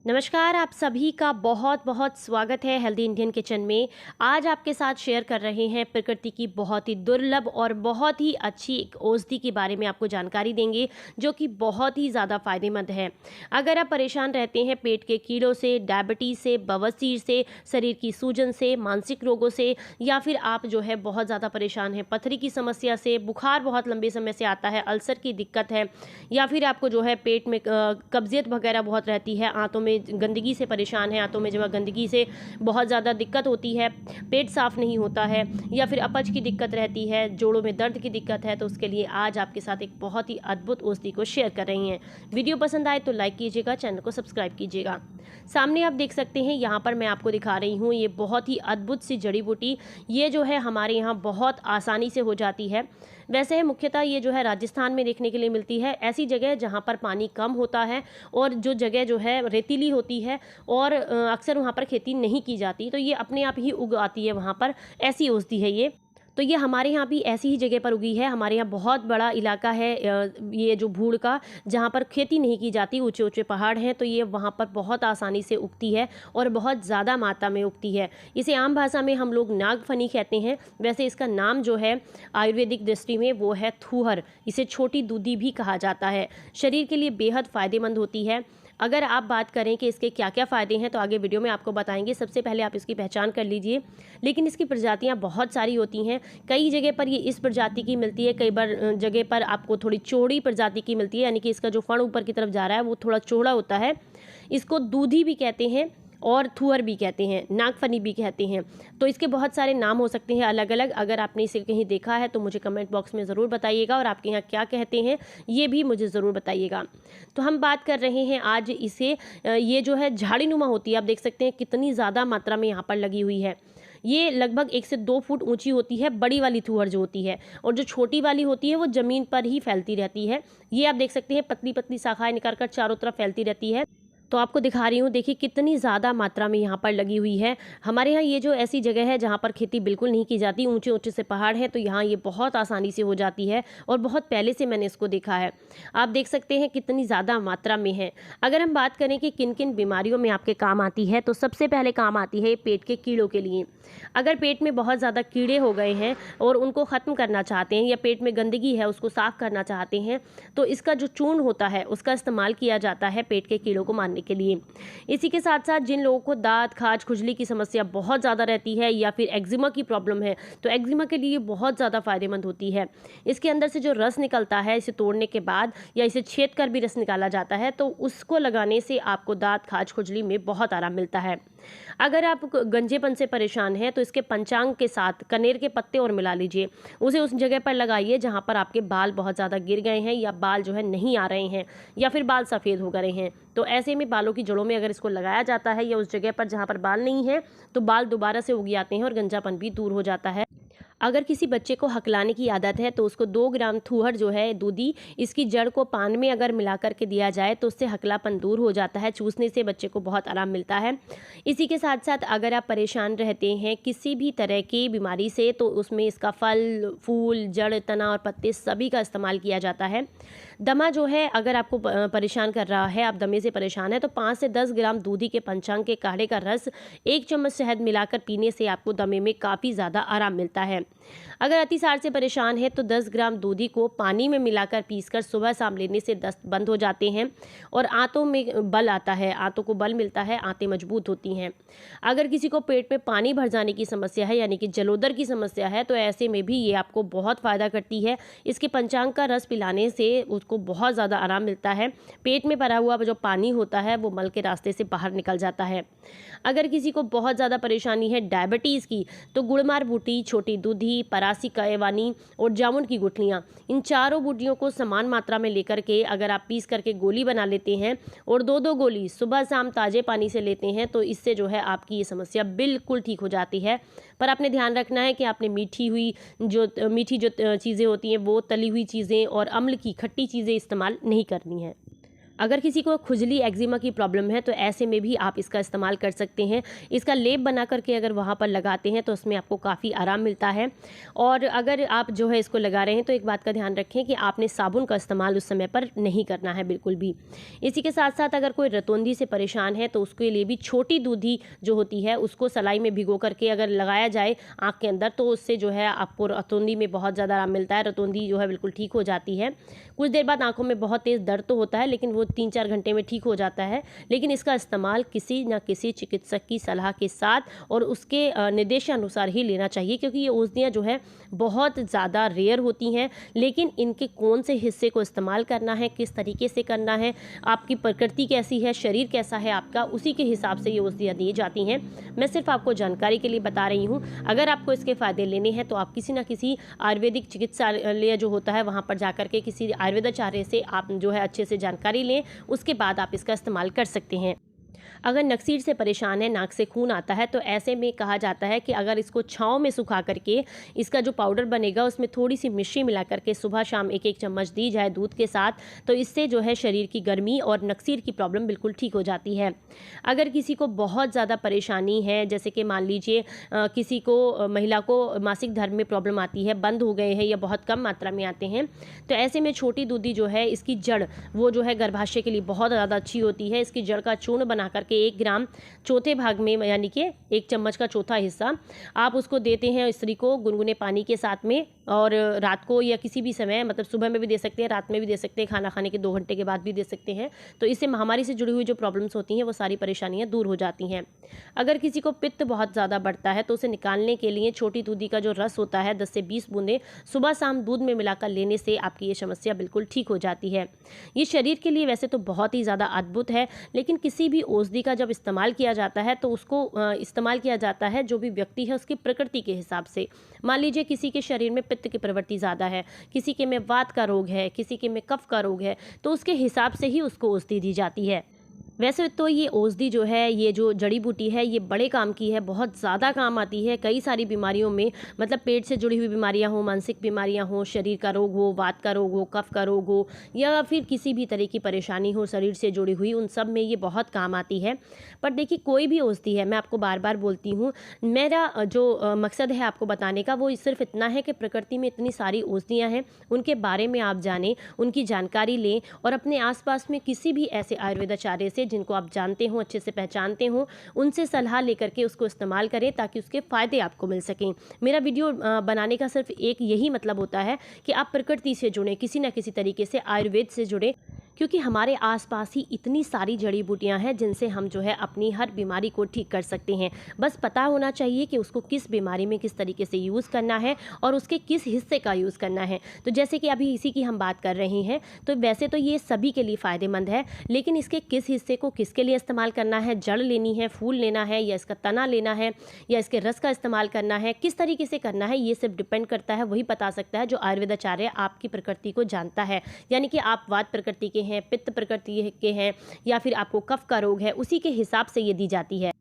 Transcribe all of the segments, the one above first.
नमस्कार, आप सभी का बहुत बहुत स्वागत है हेल्दी इंडियन किचन में। आज आपके साथ शेयर कर रहे हैं प्रकृति की बहुत ही दुर्लभ और बहुत ही अच्छी एक औषधि के बारे में आपको जानकारी देंगे, जो कि बहुत ही ज़्यादा फायदेमंद है। अगर आप परेशान रहते हैं पेट के कीड़ों से, डायबिटीज़ से, बवासीर से, शरीर की सूजन से, मानसिक रोगों से, या फिर आप जो है बहुत ज़्यादा परेशान हैं पथरी की समस्या से, बुखार बहुत लंबे समय से आता है, अल्सर की दिक्कत है, या फिर आपको जो है पेट में कब्जियत वगैरह बहुत रहती है, आंतों में गंदगी से परेशान है, आंतों में जो है गंदगी से बहुत ज़्यादा दिक्कत होती है, पेट साफ़ नहीं होता है, या फिर अपच की दिक्कत रहती है, जोड़ों में दर्द की दिक्कत है, तो उसके लिए आज आपके साथ एक बहुत ही अद्भुत औषधि को शेयर कर रही हैं। वीडियो पसंद आए तो लाइक कीजिएगा, चैनल को सब्सक्राइब कीजिएगा। सामने आप देख सकते हैं, यहाँ पर मैं आपको दिखा रही हूँ ये बहुत ही अद्भुत सी जड़ी बूटी। ये जो है हमारे यहाँ बहुत आसानी से हो जाती है। वैसे है मुख्यतः ये जो है राजस्थान में देखने के लिए मिलती है, ऐसी जगह जहाँ पर पानी कम होता है और जो जगह जो है रेतीली होती है और अक्सर वहाँ पर खेती नहीं की जाती, तो ये अपने आप ही उग आती है वहाँ पर। ऐसी औषधि है ये। तो ये हमारे यहाँ भी ऐसी ही जगह पर उगी है। हमारे यहाँ बहुत बड़ा इलाका है ये जो भूड़ का, जहाँ पर खेती नहीं की जाती, ऊंचे ऊंचे पहाड़ हैं, तो ये वहाँ पर बहुत आसानी से उगती है और बहुत ज़्यादा मात्रा में उगती है। इसे आम भाषा में हम लोग नागफनी कहते हैं। वैसे इसका नाम जो है आयुर्वेदिक दृष्टि में वो है थूहर। इसे छोटी दूधी भी कहा जाता है। शरीर के लिए बेहद फ़ायदेमंद होती है। अगर आप बात करें कि इसके क्या क्या फ़ायदे हैं, तो आगे वीडियो में आपको बताएंगे। सबसे पहले आप इसकी पहचान कर लीजिए। लेकिन इसकी प्रजातियां बहुत सारी होती हैं। कई जगह पर ये इस प्रजाति की मिलती है, कई बार जगह पर आपको थोड़ी चौड़ी प्रजाति की मिलती है, यानी कि इसका जो फण ऊपर की तरफ जा रहा है वो थोड़ा चौड़ा होता है। इसको दूधी भी कहते हैं और थुअर भी कहते हैं, नागफनी भी कहते हैं। तो इसके बहुत सारे नाम हो सकते हैं अलग अलग। अगर आपने इसे कहीं देखा है तो मुझे कमेंट बॉक्स में ज़रूर बताइएगा, और आपके यहाँ क्या कहते हैं ये भी मुझे ज़रूर बताइएगा। तो हम बात कर रहे हैं आज इसे, ये जो है झाड़ीनुमा होती है। आप देख सकते हैं कितनी ज़्यादा मात्रा में यहाँ पर लगी हुई है। ये लगभग 1 से 2 फुट ऊंची होती है, बड़ी वाली थुअर जो होती है, और जो छोटी वाली होती है वो ज़मीन पर ही फैलती रहती है। ये आप देख सकते हैं पतली पतली शाखाएं निकाल कर चारों तरफ फैलती रहती है। तो आपको दिखा रही हूँ, देखिए कितनी ज़्यादा मात्रा में यहाँ पर लगी हुई है। हमारे यहाँ ये जो ऐसी जगह है जहाँ पर खेती बिल्कुल नहीं की जाती, ऊंचे ऊंचे से पहाड़ हैं, तो यहाँ ये बहुत आसानी से हो जाती है और बहुत पहले से मैंने इसको देखा है। आप देख सकते हैं कितनी ज़्यादा मात्रा में है। अगर हम बात करें कि किन किन बीमारियों में आपके काम आती है, तो सबसे पहले काम आती है पेट के कीड़ों के लिए। अगर पेट में बहुत ज़्यादा कीड़े हो गए हैं और उनको ख़त्म करना चाहते हैं, या पेट में गंदगी है उसको साफ़ करना चाहते हैं, तो इसका जो चूर्ण होता है उसका इस्तेमाल किया जाता है पेट के कीड़ों को मारने के लिए। इसी के साथ साथ जिन लोगों को दांत, खाज, खुजली की समस्या बहुत ज़्यादा रहती है, या फिर एक्जिमा की प्रॉब्लम है, तो एक्जिमा के लिए बहुत ज़्यादा फायदेमंद होती है। इसके अंदर से जो रस निकलता है, इसे तोड़ने के बाद या इसे छेद कर भी रस निकाला जाता है, तो उसको लगाने से आपको दांत, खाज, खुजली में बहुत आराम मिलता है। अगर आप गंजेपन से परेशान हैं, तो इसके पंचांग के साथ कनेर के पत्ते और मिला लीजिए। उसे उस जगह पर लगाइए जहाँ पर आपके बाल बहुत ज़्यादा गिर गए हैं, या बाल जो है नहीं आ रहे हैं, या फिर बाल सफ़ेद हो गए हैं। तो ऐसे में बालों की जड़ों में अगर इसको लगाया जाता है, या उस जगह पर जहाँ पर बाल नहीं है, तो बाल दोबारा से उग आते हैं और गंजापन भी दूर हो जाता है। अगर किसी बच्चे को हकलाने की आदत है, तो उसको 2 ग्राम थूहर जो है दूधी, इसकी जड़ को पान में अगर मिला करके दिया जाए, तो उससे हकलापन दूर हो जाता है। चूसने से बच्चे को बहुत आराम मिलता है। इसी के साथ साथ अगर आप परेशान रहते हैं किसी भी तरह की बीमारी से, तो उसमें इसका फल, फूल, जड़, तना और पत्ते सभी का इस्तेमाल किया जाता है। दमा जो है, अगर आपको परेशान कर रहा है, आप दमे से परेशान है, तो 5 से 10 ग्राम दूधी के पंचांग के काढ़े का रस 1 चम्मच शहद मिलाकर पीने से आपको दमे में काफ़ी ज़्यादा आराम मिलता है। अगर अतिसार से परेशान है, तो 10 ग्राम दूधी को पानी में मिलाकर पीसकर सुबह शाम लेने से दस्त बंद हो जाते हैं और आंतों में बल आता है, आंतों को बल मिलता है, आंतें मजबूत होती हैं। अगर किसी को पेट में पानी भर जाने की समस्या है, यानी कि जलोदर की समस्या है, तो ऐसे में भी ये आपको बहुत फ़ायदा करती है। इसके पंचांग का रस पिलाने से उसको बहुत ज़्यादा आराम मिलता है। पेट में भरा हुआ जो पानी होता है वो मल के रास्ते से बाहर निकल जाता है। अगर किसी को बहुत ज़्यादा परेशानी है डायबिटीज़ की, तो गुड़मार बूटी, छोटी दूधी, परासी काएवानी और जामुन की गुठलियाँ, इन चारों बूटियों को समान मात्रा में लेकर के अगर आप पीस करके गोली बना लेते हैं और 2-2 गोली सुबह शाम ताज़े पानी से लेते हैं, तो इससे जो है आपकी ये समस्या बिल्कुल ठीक हो जाती है। पर आपने ध्यान रखना है कि आपने मीठी जो चीज़ें होती हैं, वो तली हुई चीज़ें और अम्ल की खट्टी चीज़ें इस्तेमाल नहीं करनी है। अगर किसी को खुजली एक्जिमा की प्रॉब्लम है तो ऐसे में भी आप इसका इस्तेमाल कर सकते हैं। इसका लेप बना करके अगर वहाँ पर लगाते हैं तो उसमें आपको काफ़ी आराम मिलता है। और अगर आप जो है इसको लगा रहे हैं तो एक बात का ध्यान रखें कि आपने साबुन का इस्तेमाल उस समय पर नहीं करना है बिल्कुल भी। इसी के साथ साथ अगर कोई रतौंधी से परेशान है तो उसके लिए भी छोटी दूधी जो होती है उसको सलाई में भिगो करके अगर लगाया जाए आँख के अंदर, तो उससे जो है आपको रतौंधी में बहुत ज़्यादा आराम मिलता है। रतौंधी जो है बिल्कुल ठीक हो जाती है। कुछ देर बाद आँखों में बहुत तेज़ दर्द तो होता है, लेकिन वो 3-4 घंटे में ठीक हो जाता है। लेकिन इसका इस्तेमाल किसी न किसी चिकित्सक की सलाह के साथ और उसके निर्देशानुसार ही लेना चाहिए, क्योंकि ये औषधियाँ जो है बहुत ज़्यादा रेयर होती हैं। लेकिन इनके कौन से हिस्से को इस्तेमाल करना है, किस तरीके से करना है, आपकी प्रकृति कैसी है, शरीर कैसा है आपका, उसी के हिसाब से ये औषधियाँ दी जाती हैं। मैं सिर्फ आपको जानकारी के लिए बता रही हूँ। अगर आपको इसके फ़ायदे लेने हैं तो आप किसी न किसी आयुर्वेदिक चिकित्सालय जो होता है वहाँ पर जाकर के किसी आयुर्वेदाचार्य से आप जो है अच्छे से जानकारी लें, उसके बाद आप इसका इस्तेमाल कर सकते हैं। अगर नक्सीर से परेशान है, नाक से खून आता है, तो ऐसे में कहा जाता है कि अगर इसको छाँव में सुखा करके इसका जो पाउडर बनेगा उसमें थोड़ी सी मिश्री मिला करके सुबह शाम 1-1 चम्मच दी जाए दूध के साथ, तो इससे जो है शरीर की गर्मी और नक्सीर की प्रॉब्लम बिल्कुल ठीक हो जाती है। अगर किसी को बहुत ज़्यादा परेशानी है, जैसे कि मान लीजिए किसी को महिला को मासिक धर्म में प्रॉब्लम आती है, बंद हो गए हैं या बहुत कम मात्रा में आते हैं, तो ऐसे में छोटी दूधी जो है इसकी जड़ वो जो है गर्भाशय के लिए बहुत ज़्यादा अच्छी होती है। इसकी जड़ का चूर्ण बना करके 1 ग्राम चौथे भाग में, यानी कि 1 चम्मच का चौथा हिस्सा आप उसको देते हैं स्त्री को गुनगुने पानी के साथ में, और रात को या किसी भी समय, मतलब सुबह में भी दे सकते हैं, रात में भी दे सकते हैं, खाना खाने के 2 घंटे के बाद भी दे सकते हैं। तो इससे महामारी से जुड़ी हुई जो प्रॉब्लम्स होती हैं वो सारी परेशानियां दूर हो जाती हैं। अगर किसी को पित्त बहुत ज़्यादा बढ़ता है तो उसे निकालने के लिए छोटी दूधी का जो रस होता है 10 से 20 बूंदें सुबह शाम दूध में मिलाकर लेने से आपकी ये समस्या बिल्कुल ठीक हो जाती है। ये शरीर के लिए वैसे तो बहुत ही ज़्यादा अद्भुत है, लेकिन किसी भी औषधि का जब इस्तेमाल किया जाता है तो उसको इस्तेमाल किया जाता है जो भी व्यक्ति है उसकी प्रकृति के हिसाब से। मान लीजिए किसी के शरीर में पित्त की प्रवृत्ति ज़्यादा है, किसी के में वात का रोग है, किसी के में कफ का रोग है, तो उसके हिसाब से ही उसको औषधि दी जाती है। वैसे तो ये औषधि जो है, ये जो जड़ी बूटी है, ये बड़े काम की है, बहुत ज़्यादा काम आती है कई सारी बीमारियों में। मतलब पेट से जुड़ी हुई बीमारियां हो, मानसिक बीमारियां हो, शरीर का रोग हो, वात का रोग हो, कफ का रोग हो, या फिर किसी भी तरह की परेशानी हो शरीर से जुड़ी हुई, उन सब में ये बहुत काम आती है। पर देखिए, कोई भी औषधि है, मैं आपको बार बार बोलती हूँ, मेरा जो मकसद है आपको बताने का वो सिर्फ इतना है कि प्रकृति में इतनी सारी औषधियाँ हैं, उनके बारे में आप जानें, उनकी जानकारी लें, और अपने आसपास में किसी भी ऐसे आयुर्वेदाचार्य से जिनको आप जानते हो, अच्छे से पहचानते हो, उनसे सलाह लेकर के उसको इस्तेमाल करें ताकि उसके फ़ायदे आपको मिल सकें। मेरा वीडियो बनाने का सिर्फ एक यही मतलब होता है कि आप प्रकृति से जुड़ें, किसी न किसी तरीके से आयुर्वेद से जुड़ें, क्योंकि हमारे आसपास ही इतनी सारी जड़ी बूटियां हैं जिनसे हम जो है अपनी हर बीमारी को ठीक कर सकते हैं। बस पता होना चाहिए कि उसको किस बीमारी में किस तरीके से यूज़ करना है और उसके किस हिस्से का यूज़ करना है। तो जैसे कि अभी इसी की हम बात कर रहे हैं, तो वैसे तो ये सभी के लिए फ़ायदेमंद है, लेकिन इसके किस हिस्से को किसके लिए इस्तेमाल करना है, जड़ लेनी है, फूल लेना है, या इसका तना लेना है, या इसके रस का इस्तेमाल करना है, किस तरीके से करना है, ये सिर्फ डिपेंड करता है, वही बता सकता है जो आयुर्वेदाचार्य आपकी प्रकृति को जानता है। यानी कि आप वात प्रकृति के हैं, पित्त प्रकृति के हैं, या फिर आपको कफ का रोग है, उसी के हिसाब से ये दी जाती है।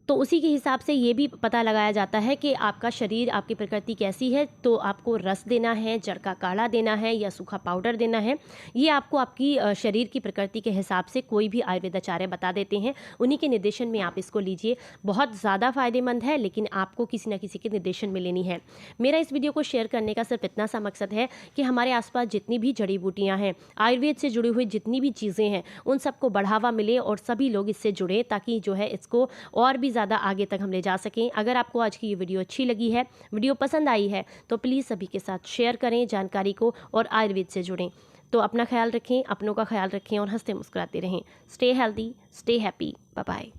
तो उसी के हिसाब से ये भी पता लगाया जाता है कि आपका शरीर, आपकी प्रकृति कैसी है, तो आपको रस देना है, जड़ का काढ़ा देना है, या सूखा पाउडर देना है। ये आपको आपकी शरीर की प्रकृति के हिसाब से कोई भी आयुर्वेदाचार्य बता देते हैं। उन्हीं के निर्देशन में आप इसको लीजिए, बहुत ज़्यादा फ़ायदेमंद है, लेकिन आपको किसी न किसी के निर्देशन में लेनी है। मेरा इस वीडियो को शेयर करने का सिर्फ इतना सा मकसद है कि हमारे आसपास जितनी भी जड़ी बूटियाँ हैं, आयुर्वेद से जुड़ी हुई जितनी भी चीज़ें हैं, उन सबको बढ़ावा मिले और सभी लोग इससे जुड़े, ताकि जो है इसको और भी ज़्यादा आगे तक हम ले जा सकें। अगर आपको आज की ये वीडियो अच्छी लगी है, वीडियो पसंद आई है, तो प्लीज़ सभी के साथ शेयर करें जानकारी को और आयुर्वेद से जुड़ें। तो अपना ख्याल रखें, अपनों का ख्याल रखें और हंसते मुस्कुराते रहें। Stay healthy, stay happy, bye bye.